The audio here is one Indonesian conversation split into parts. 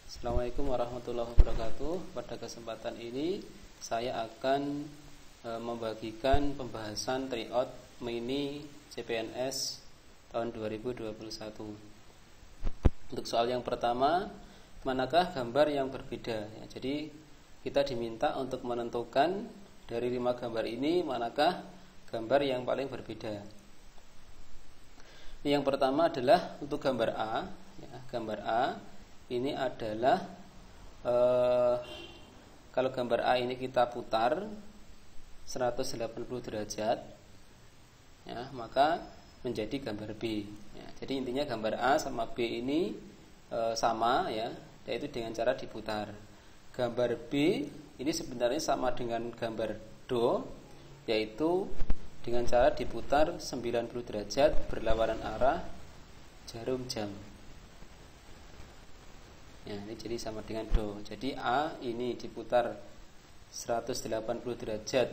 Assalamualaikum warahmatullahi wabarakatuh. Pada kesempatan ini saya akan membagikan pembahasan tryout mini CPNS tahun 2021. Untuk soal yang pertama, manakah gambar yang berbeda? Ya, jadi kita diminta untuk menentukan dari 5 gambar ini manakah gambar yang paling berbeda. Yang pertama adalah untuk gambar A. Ya, gambar A ini adalah kalau gambar A ini kita putar 180 derajat, ya, maka menjadi gambar B. Ya, jadi intinya gambar A sama B ini sama, ya, yaitu dengan cara diputar. Gambar B ini sebenarnya sama dengan gambar Do, yaitu dengan cara diputar 90 derajat berlawanan arah jarum jam. Ya, ini jadi sama dengan Do. Jadi A ini diputar 180 derajat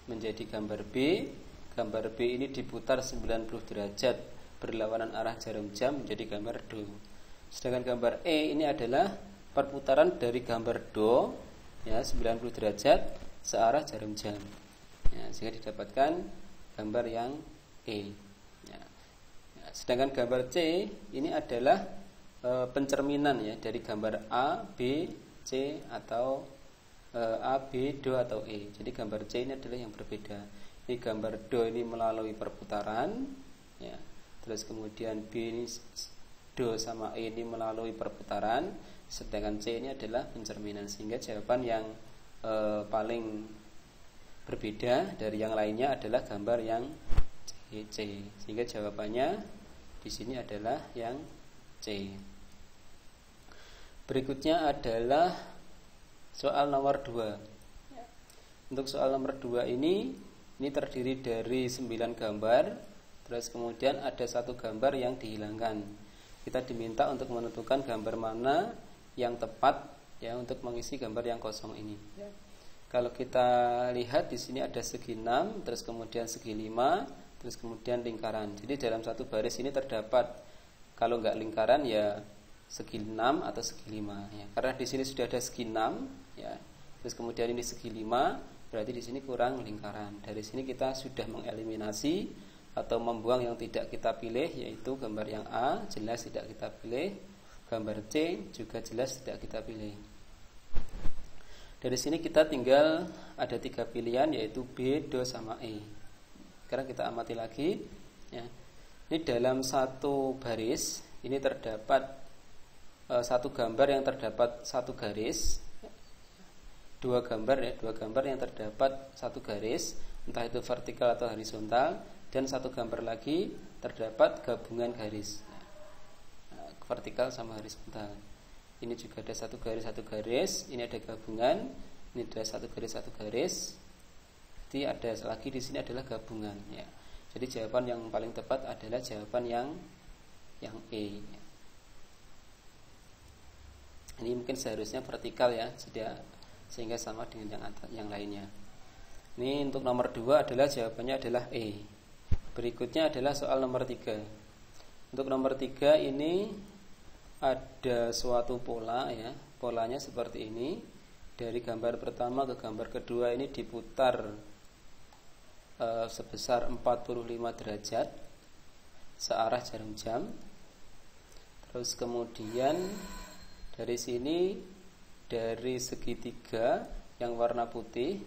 menjadi gambar B. Gambar B ini diputar 90 derajat berlawanan arah jarum jam menjadi gambar Do. Sedangkan gambar E ini adalah perputaran dari gambar Do, ya, 90 derajat searah jarum jam. Ya, sehingga didapatkan gambar yang E. Ya. Ya, sedangkan gambar C ini adalah pencerminan, ya, dari gambar A, B, C atau A, B, Do atau E. Jadi gambar C ini adalah yang berbeda. Ini gambar Do ini melalui perputaran, ya. Terus kemudian B ini Do sama E ini melalui perputaran, sedangkan C ini adalah pencerminan. Sehingga jawaban yang paling berbeda dari yang lainnya adalah gambar yang C. Sehingga jawabannya di sini adalah yang C. Berikutnya adalah soal nomor 2. Untuk soal nomor 2 ini terdiri dari 9 gambar. Terus kemudian ada 1 gambar yang dihilangkan. Kita diminta untuk menentukan gambar mana yang tepat, ya, untuk mengisi gambar yang kosong ini. Kalau kita lihat di sini ada segi 6, terus kemudian segi 5, terus kemudian lingkaran. Jadi dalam satu baris ini terdapat, kalau enggak lingkaran, ya segi 6 atau segi 5, ya. Karena di sini sudah ada segi 6, ya. Terus kemudian ini segi 5, berarti di sini kurang lingkaran. Dari sini kita sudah mengeliminasi atau membuang yang tidak kita pilih, yaitu gambar yang A jelas tidak kita pilih, gambar C juga jelas tidak kita pilih. Dari sini kita tinggal ada 3 pilihan, yaitu B, Do sama E. Sekarang kita amati lagi, ya. Ini dalam satu baris ini terdapat 1 gambar yang terdapat 1 garis, 2 gambar, ya, 2 gambar yang terdapat 1 garis, entah itu vertikal atau horizontal, dan 1 gambar lagi terdapat gabungan garis, vertikal sama horizontal. Ini juga ada 1 garis 1 garis, ini ada gabungan, ini ada 1 garis 1 garis. Jadi ada lagi di sini adalah gabungan, ya. Jadi jawaban yang paling tepat adalah jawaban yang E. Ini mungkin seharusnya vertikal, ya, sehingga sama dengan yang lainnya. Ini untuk nomor 2 adalah jawabannya adalah E. Berikutnya adalah soal nomor 3. Untuk nomor 3 ini ada suatu pola, ya. Polanya seperti ini. Dari gambar pertama ke gambar kedua ini diputar sebesar 45 derajat searah jarum jam. Terus kemudian dari sini, dari segitiga yang warna putih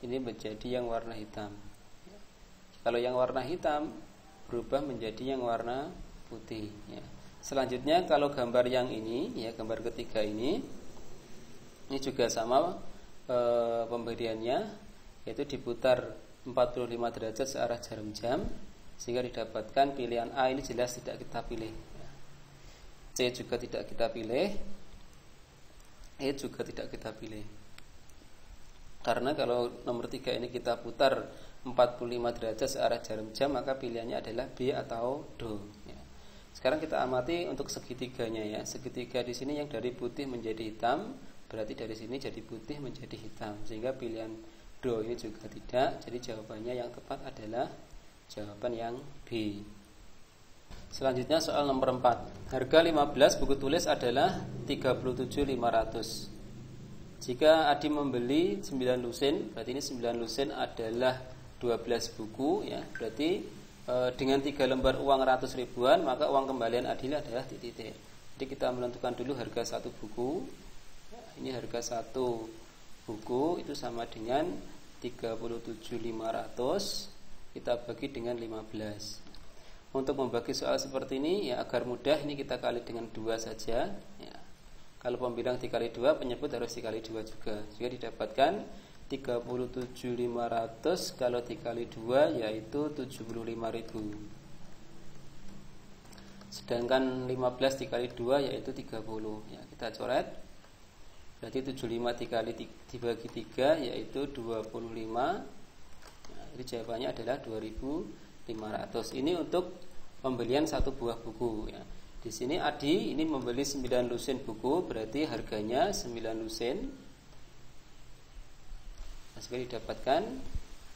ini menjadi yang warna hitam. Kalau yang warna hitam berubah menjadi yang warna putih, ya. Selanjutnya kalau gambar yang ini, ya, gambar ketiga ini juga sama pemberiannya, yaitu diputar 45 derajat searah jarum jam, sehingga didapatkan pilihan A ini jelas tidak kita pilih, ya. C juga tidak kita pilih, E juga tidak kita pilih. Karena kalau nomor 3 ini kita putar 45 derajat searah jarum jam, maka pilihannya adalah B atau Do, ya. Sekarang kita amati untuk segitiganya, ya. Segitiga di sini yang dari putih menjadi hitam, berarti dari sini jadi putih menjadi hitam, sehingga pilihan Do ini juga tidak. Jadi jawabannya yang tepat adalah jawaban yang B. Selanjutnya soal nomor 4. Harga 15 buku tulis adalah 37.500. Jika Adi membeli 9 lusin, berarti ini 9 lusin adalah 12 buku ya. Berarti dengan 3 lembar uang 100 ribuan, maka uang kembalian Adi adalah titik. Jadi kita menentukan dulu harga satu buku. Ini harga satu buku itu sama dengan 37.500. Kita bagi dengan 15. Untuk membagi soal seperti ini ya agar mudah, ini kita kali dengan 2 saja ya. Kalau pembilang dikali 2, penyebut harus dikali 2 juga. Jika didapatkan 37.500 kalau dikali 2 yaitu 75.000. Sedangkan 15 dikali 2 yaitu 30 ya. Kita coret. Berarti 75 dibagi 3 yaitu 25. Nah, jadi jawabannya adalah 2.500. Ini untuk pembelian satu buah buku ya. Di sini Adi ini membeli 9 lusin buku, berarti harganya 9 lusin. Nah, sekali didapatkan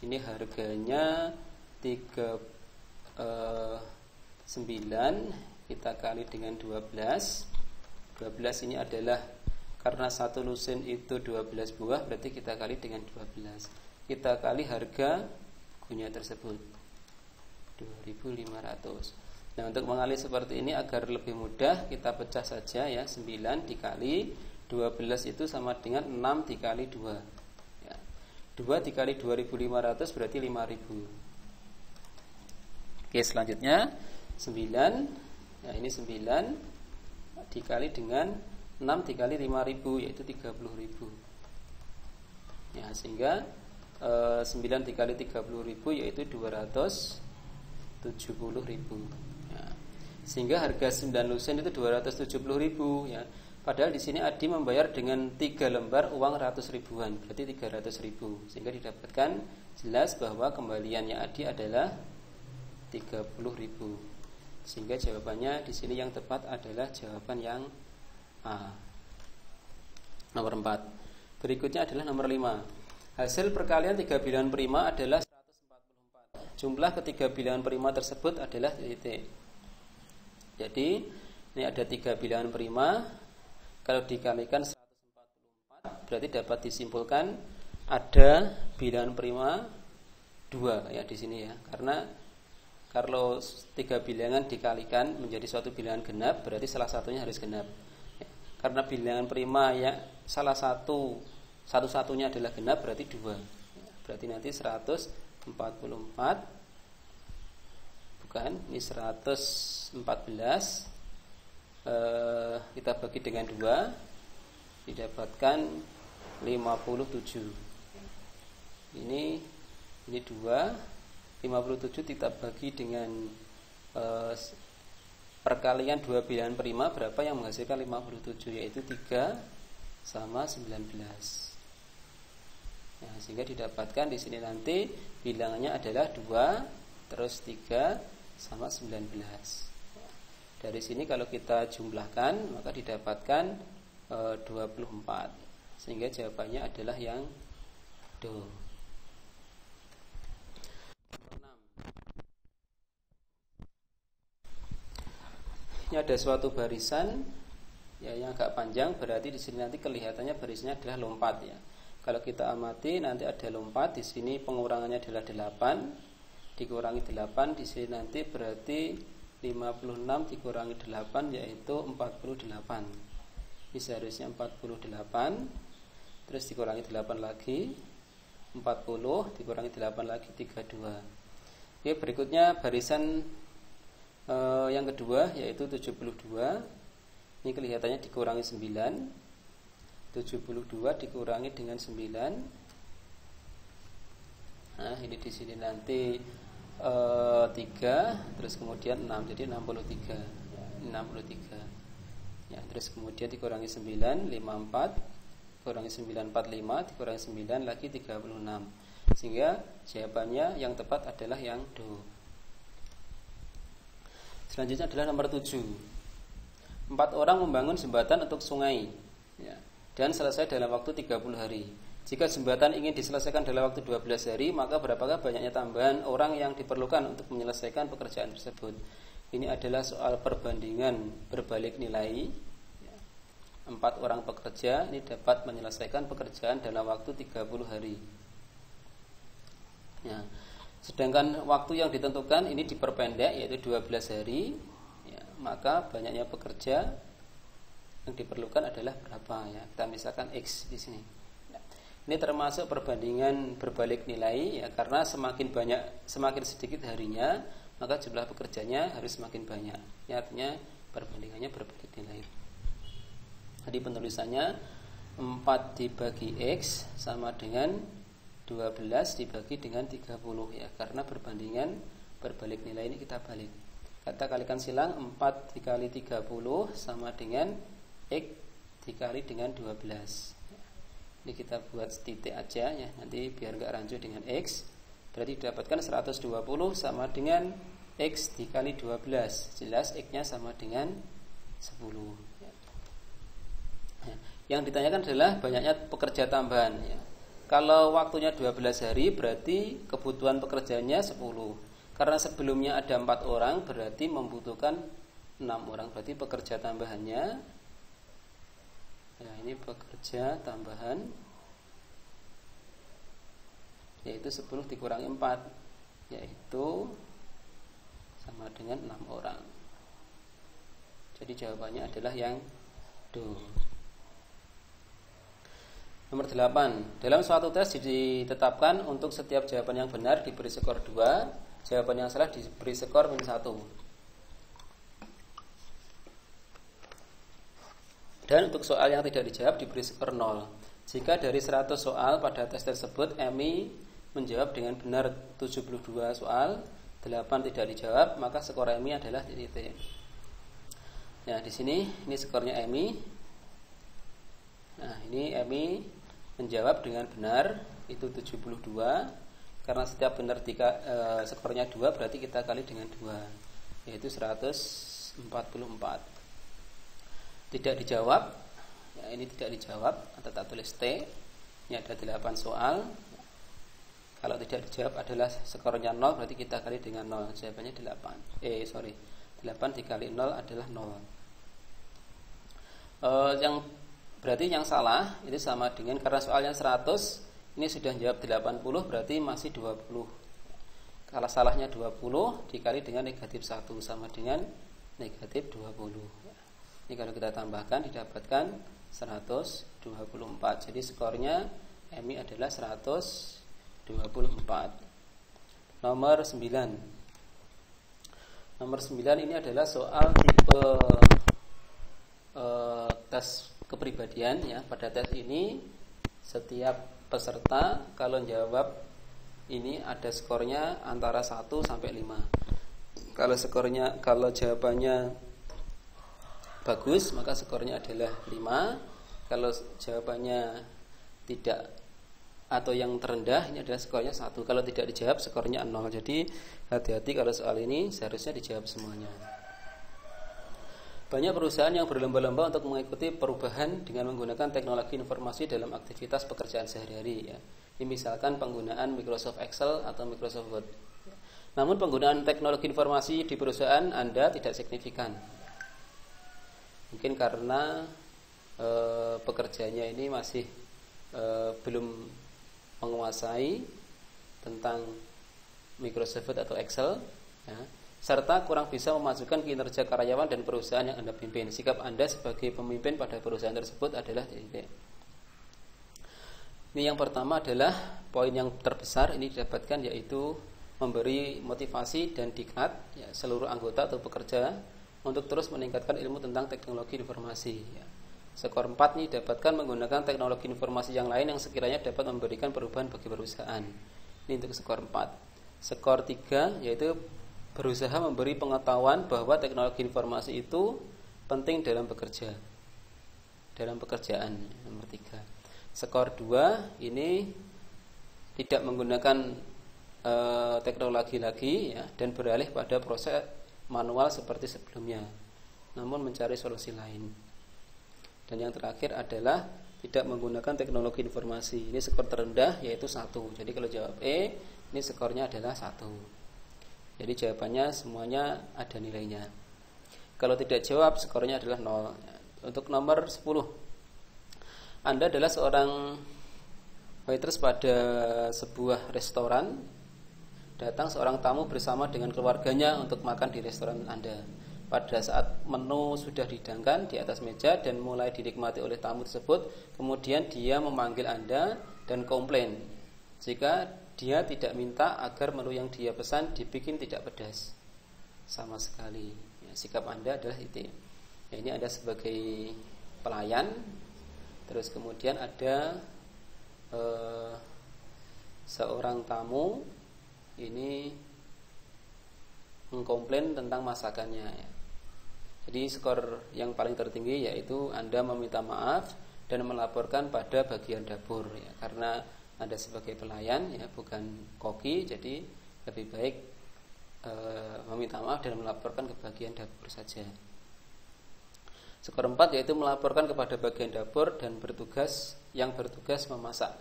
ini harganya 9 kita kali dengan 12. 12 ini adalah karena satu lusin itu 12 buah, berarti kita kali dengan 12. Kita kali harga bukunya tersebut 2.500. Nah, untuk mengalih seperti ini agar lebih mudah, kita pecah saja ya. 9 dikali 12 itu sama dengan 6 dikali 2 ya. 2 dikali 2.500 berarti 5.000. Oke, selanjutnya 9. Nah, ini 9 dikali dengan 6 dikali 5.000 yaitu 30.000 ya, sehingga 9 dikali 30.000 yaitu 270.000 ya. Sehingga harga 9 lusin itu 270.000 ya. Padahal di sini Adi membayar dengan 3 lembar uang 100 ribuan, berarti 300.000. Sehingga didapatkan jelas bahwa kembaliannya Adi adalah 30.000. Sehingga jawabannya di sini yang tepat adalah jawaban yang A. Nomor 4. Berikutnya adalah nomor 5. Hasil perkalian 3 bilangan prima adalah 144. Jumlah ketiga bilangan prima tersebut adalah titik. Jadi ini ada 3 bilangan prima. Kalau dikalikan 144 berarti dapat disimpulkan ada bilangan prima 2 ya di sini ya. Karena kalau 3 bilangan dikalikan menjadi suatu bilangan genap, berarti salah satunya harus genap. Karena bilangan prima ya satu-satunya adalah genap, berarti 2. Berarti nanti 144 bukan, ini 114 kita bagi dengan 2 didapatkan 57. Ini 2, 57 kita bagi dengan perkalian 2 bilangan prima, berapa yang menghasilkan 57, yaitu 3 sama 19. Nah, sehingga didapatkan di sini nanti bilangannya adalah 2 terus 3 sama 19. Dari sini kalau kita jumlahkan maka didapatkan 24. Sehingga jawabannya adalah yang do. Ini ada suatu barisan ya yang agak panjang, berarti di sini nanti kelihatannya barisannya adalah lompat ya. Kalau kita amati nanti ada lompat, di sini pengurangannya adalah 8 dikurangi 8, di sini nanti berarti 56 dikurangi 8 yaitu 48. Ini seharusnya 48 terus dikurangi 8 lagi 40 dikurangi 8 lagi 32. Oke, berikutnya barisan yang kedua yaitu 72. Ini kelihatannya dikurangi 9. 72 dikurangi dengan 9. Nah, ini di sini nanti 3 terus kemudian 6, jadi 63. 63. Ya, terus kemudian dikurangi 9, 54 dikurangi 9, 45 dikurangi 9 lagi 36. Sehingga jawabannya yang tepat adalah yang do. Selanjutnya adalah nomor 7. 4 orang membangun jembatan untuk sungai ya, dan selesai dalam waktu 30 hari. Jika jembatan ingin diselesaikan dalam waktu 12 hari, maka berapakah banyaknya tambahan orang yang diperlukan untuk menyelesaikan pekerjaan tersebut? Ini adalah soal perbandingan berbalik nilai. 4 orang pekerja ini dapat menyelesaikan pekerjaan dalam waktu 30 hari. Ya. Sedangkan waktu yang ditentukan ini diperpendek yaitu 12 hari. Ya, maka banyaknya pekerja yang diperlukan adalah berapa ya? Kita misalkan X di sini. Ini termasuk perbandingan berbalik nilai ya, karena semakin sedikit harinya, maka jumlah pekerjanya harus semakin banyak. Ya, artinya perbandingannya berbalik nilai. Jadi penulisannya 4 dibagi X sama dengan 12 dibagi dengan 30 ya, karena perbandingan berbalik nilai ini kita balik. Kata kalikan silang 4 dikali 30 sama dengan X dikali dengan 12. Ini kita buat titik aja ya, nanti biar enggak rancu dengan X. Berarti didapatkan 120 sama dengan X dikali 12. Jelas X-nya sama dengan 10 ya. Yang ditanyakan adalah banyaknya pekerja tambahan ya. Kalau waktunya 12 hari berarti kebutuhan pekerjaannya 10. Karena sebelumnya ada 4 orang berarti membutuhkan 6 orang. Berarti pekerja tambahannya, nah ini pekerja tambahan yaitu 10 dikurangi 4 yaitu sama dengan 6 orang. Jadi jawabannya adalah yang D. Nomor 8. Dalam suatu tes ditetapkan untuk setiap jawaban yang benar diberi skor 2, jawaban yang salah diberi skor -1. Dan untuk soal yang tidak dijawab diberi skor 0. Jika dari 100 soal pada tes tersebut Emi menjawab dengan benar 72 soal, 8 tidak dijawab, maka skor Emi adalah titik. Nah, di sini ini skornya Emi. Nah, ini Emi menjawab dengan benar itu 72. Karena setiap benar skornya 2 berarti kita kali dengan 2 yaitu 144. Tidak dijawab ya, ini tidak dijawab atau tak tulis T. Ini ada 8 soal. Kalau tidak dijawab adalah skornya 0 berarti kita kali dengan 0. Jawabannya 8 dikali 0 adalah 0. Yang berarti yang salah itu sama dengan, karena soalnya 100 ini sudah jawab 80 berarti masih 20. Kalau salahnya 20 dikali dengan negatif 1 sama dengan negatif 20. Ini kalau kita tambahkan didapatkan 124. Jadi skornya Emi adalah 124. Nomor 9. Nomor 9 ini adalah soal tipe tes kepribadian ya. Pada tes ini setiap peserta kalau jawab ini ada skornya antara 1 sampai 5. Kalau jawabannya bagus maka skornya adalah 5. Kalau jawabannya tidak atau yang terendah ini adalah skornya 1. Kalau tidak dijawab skornya 0. Jadi hati-hati kalau soal ini seharusnya dijawab semuanya. Banyak perusahaan yang berlomba-lomba untuk mengikuti perubahan dengan menggunakan teknologi informasi dalam aktivitas pekerjaan sehari-hari ya. Ini misalkan penggunaan Microsoft Excel atau Microsoft Word. Namun penggunaan teknologi informasi di perusahaan Anda tidak signifikan. Mungkin karena pekerjanya ini masih belum menguasai tentang Microsoft Word atau Excel ya, serta kurang bisa memajukan kinerja karyawan dan perusahaan yang Anda pimpin. Sikap Anda sebagai pemimpin pada perusahaan tersebut adalah titik. Ini yang pertama adalah poin yang terbesar ini didapatkan yaitu memberi motivasi dan diklat ya, seluruh anggota atau pekerja untuk terus meningkatkan ilmu tentang teknologi informasi ya. Skor 4 ini dapatkan menggunakan teknologi informasi yang lain yang sekiranya dapat memberikan perubahan bagi perusahaan. Ini untuk skor 4. Skor 3 yaitu berusaha memberi pengetahuan bahwa teknologi informasi itu penting dalam bekerja, dalam pekerjaan. Nomor 3. Skor 2 ini tidak menggunakan teknologi lagi ya, dan beralih pada proses manual seperti sebelumnya, namun mencari solusi lain. Dan yang terakhir adalah tidak menggunakan teknologi informasi. Ini skor terendah yaitu 1. Jadi kalau jawab E, ini skornya adalah 1. Jadi jawabannya semuanya ada nilainya. Kalau tidak jawab, skornya adalah 0. Untuk nomor 10, Anda adalah seorang waitress pada sebuah restoran. Datang seorang tamu bersama dengan keluarganya untuk makan di restoran Anda. Pada saat menu sudah dihidangkan di atas meja dan mulai dinikmati oleh tamu tersebut, kemudian dia memanggil Anda dan komplain jika dia tidak minta agar menu yang dia pesan dibikin tidak pedas sama sekali. Ya, sikap Anda adalah itu. Ya, ini Anda sebagai pelayan, terus kemudian ada seorang tamu ini mengkomplain tentang masakannya. Ya. Jadi skor yang paling tertinggi yaitu Anda meminta maaf dan melaporkan pada bagian dapur, ya, karena Anda sebagai pelayan, ya, bukan koki, jadi lebih baik meminta maaf dan melaporkan ke bagian dapur saja. Skor 4 yaitu melaporkan kepada bagian dapur dan bertugas memasak.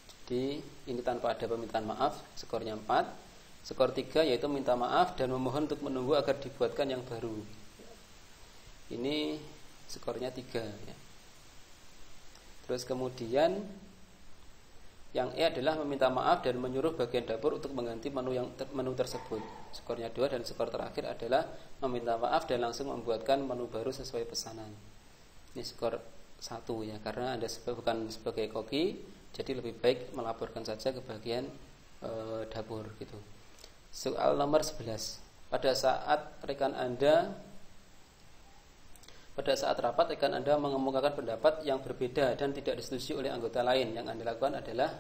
Jadi ini tanpa ada permintaan maaf, skornya 4. Skor 3 yaitu minta maaf dan memohon untuk menunggu agar dibuatkan yang baru. Ini skornya 3, ya. Terus kemudian yang E adalah meminta maaf dan menyuruh bagian dapur untuk mengganti menu tersebut. Skornya 2, dan skor terakhir adalah meminta maaf dan langsung membuatkan menu baru sesuai pesanan. Ini skor 1, ya, karena Anda bukan sebagai koki, jadi lebih baik melaporkan saja ke bagian dapur gitu. Soal nomor 11. Pada saat rapat rekan Anda mengemukakan pendapat yang berbeda dan tidak disetujui oleh anggota lain. Yang Anda lakukan adalah,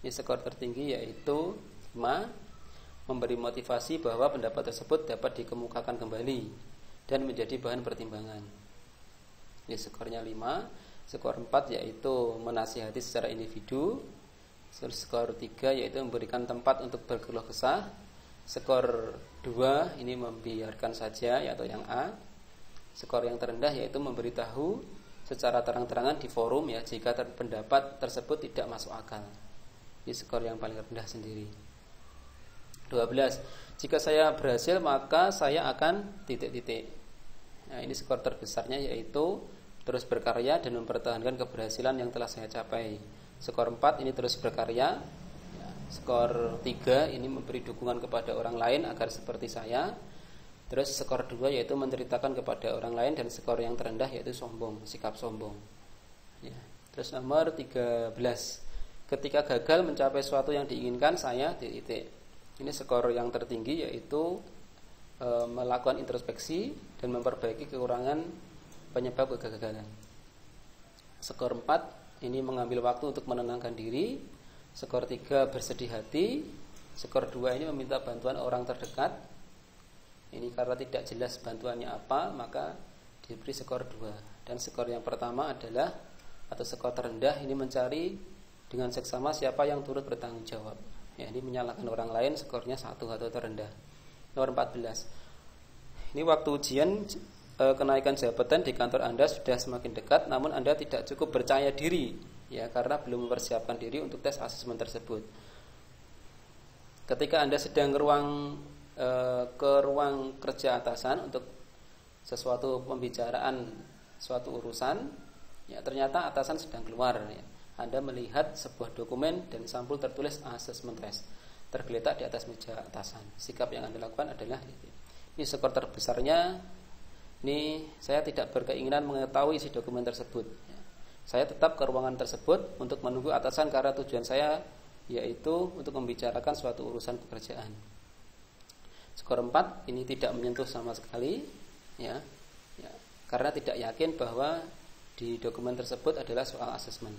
ini skor tertinggi yaitu 5, memberi motivasi bahwa pendapat tersebut dapat dikemukakan kembali dan menjadi bahan pertimbangan. Ini skornya 5. Skor 4 yaitu menasihati secara individu. Skor 3 yaitu memberikan tempat untuk berkeluh kesah. Skor 2 ini membiarkan saja, atau yang A. Skor yang terendah yaitu memberitahu secara terang-terangan di forum, ya, jika pendapat tersebut tidak masuk akal. Ini skor yang paling rendah sendiri. 12. Jika saya berhasil maka saya akan titik-titik. Nah, ini skor terbesarnya yaitu terus berkarya dan mempertahankan keberhasilan yang telah saya capai. Skor 4 ini terus berkarya. Skor 3 ini memberi dukungan kepada orang lain agar seperti saya. Terus skor 2 yaitu menceritakan kepada orang lain, dan skor yang terendah yaitu sombong, sikap sombong, ya. Terus nomor 13. Ketika gagal mencapai sesuatu yang diinginkan saya titik. Ini skor yang tertinggi yaitu melakukan introspeksi dan memperbaiki kekurangan penyebab kegagalan. Skor 4 ini mengambil waktu untuk menenangkan diri. Skor 3 bersedih hati. Skor 2 ini meminta bantuan orang terdekat. Ini karena tidak jelas bantuannya apa, maka diberi skor 2. Dan skor yang pertama adalah, atau skor terendah, ini mencari dengan seksama siapa yang turut bertanggung jawab. Ya, ini menyalahkan orang lain, skornya 1 atau terendah. Nomor 14. Ini waktu ujian kenaikan jabatan di kantor Anda sudah semakin dekat, namun Anda tidak cukup percaya diri, ya, karena belum mempersiapkan diri untuk tes asesmen tersebut. Ketika Anda sedang ke ruang kerja atasan untuk sesuatu pembicaraan suatu urusan, ya, ternyata atasan sedang keluar, ya. Anda melihat sebuah dokumen dan sampul tertulis assessment test tergeletak di atas meja atasan. Sikap yang Anda lakukan adalah ini skor terbesarnya. Ini saya tidak berkeinginan mengetahui isi dokumen tersebut, ya. Saya tetap ke ruangan tersebut untuk menunggu atasan karena tujuan saya yaitu untuk membicarakan suatu urusan pekerjaan. Skor 4 ini tidak menyentuh sama sekali, ya, karena tidak yakin bahwa di dokumen tersebut adalah soal asesmen,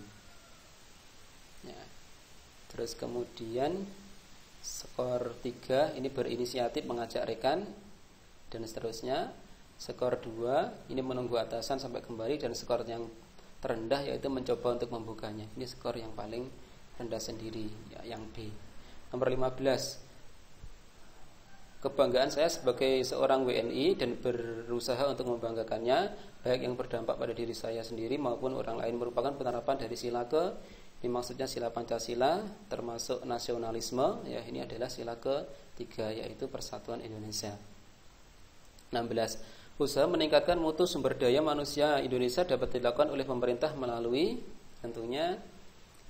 ya. Terus kemudian skor 3 ini berinisiatif mengajak rekan dan seterusnya. Skor 2 ini menunggu atasan sampai kembali, dan skor yang terendah yaitu mencoba untuk membukanya. Ini skor yang paling rendah sendiri, ya, yang B. Nomor 15. Kebanggaan saya sebagai seorang WNI dan berusaha untuk membanggakannya, baik yang berdampak pada diri saya sendiri maupun orang lain, merupakan penerapan dari sila ke Ini maksudnya sila Pancasila termasuk nasionalisme, ya ini adalah sila ketiga yaitu persatuan Indonesia. 16. Usaha meningkatkan mutu sumber daya manusia Indonesia dapat dilakukan oleh pemerintah melalui tentunya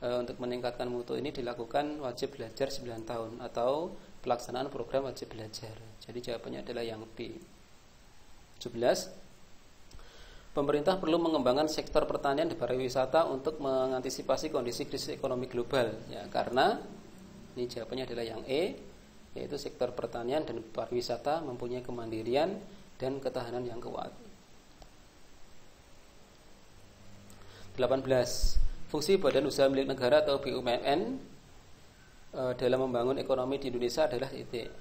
untuk meningkatkan mutu ini dilakukan wajib belajar 9 tahun atau pelaksanaan program wajib belajar. Jadi jawabannya adalah yang B. 17. Pemerintah perlu mengembangkan sektor pertanian dan pariwisata untuk mengantisipasi kondisi krisis ekonomi global. Ya, karena ini jawabannya adalah yang E, yaitu sektor pertanian dan pariwisata mempunyai kemandirian dan ketahanan yang kuat. 18. Fungsi Badan Usaha Milik Negara atau BUMN dalam membangun ekonomi di Indonesia adalah titik,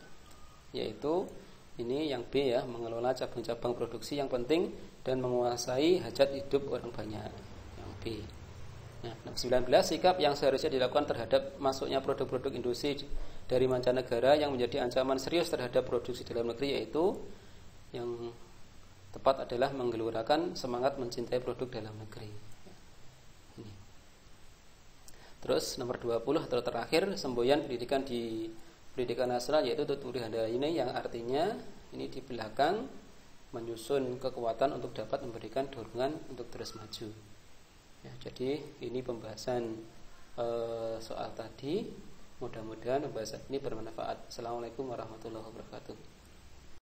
yaitu ini yang B ya, mengelola cabang-cabang produksi yang penting dan menguasai hajat hidup orang banyak. Yang B. Nah, 19. Sikap yang seharusnya dilakukan terhadap masuknya produk-produk industri dari mancanegara yang menjadi ancaman serius terhadap produksi dalam negeri, yaitu yang tepat adalah menggelurakan semangat mencintai produk dalam negeri. Ini. Terus nomor 20 atau terakhir, semboyan pendidikan di pendidikan nasional yaitu Tuturi Handayani ini yang artinya ini di belakang menyusun kekuatan untuk dapat memberikan dorongan untuk terus maju. Ya, jadi ini pembahasan soal tadi. Mudah-mudahan pembahasan ini bermanfaat. Assalamualaikum warahmatullahi wabarakatuh.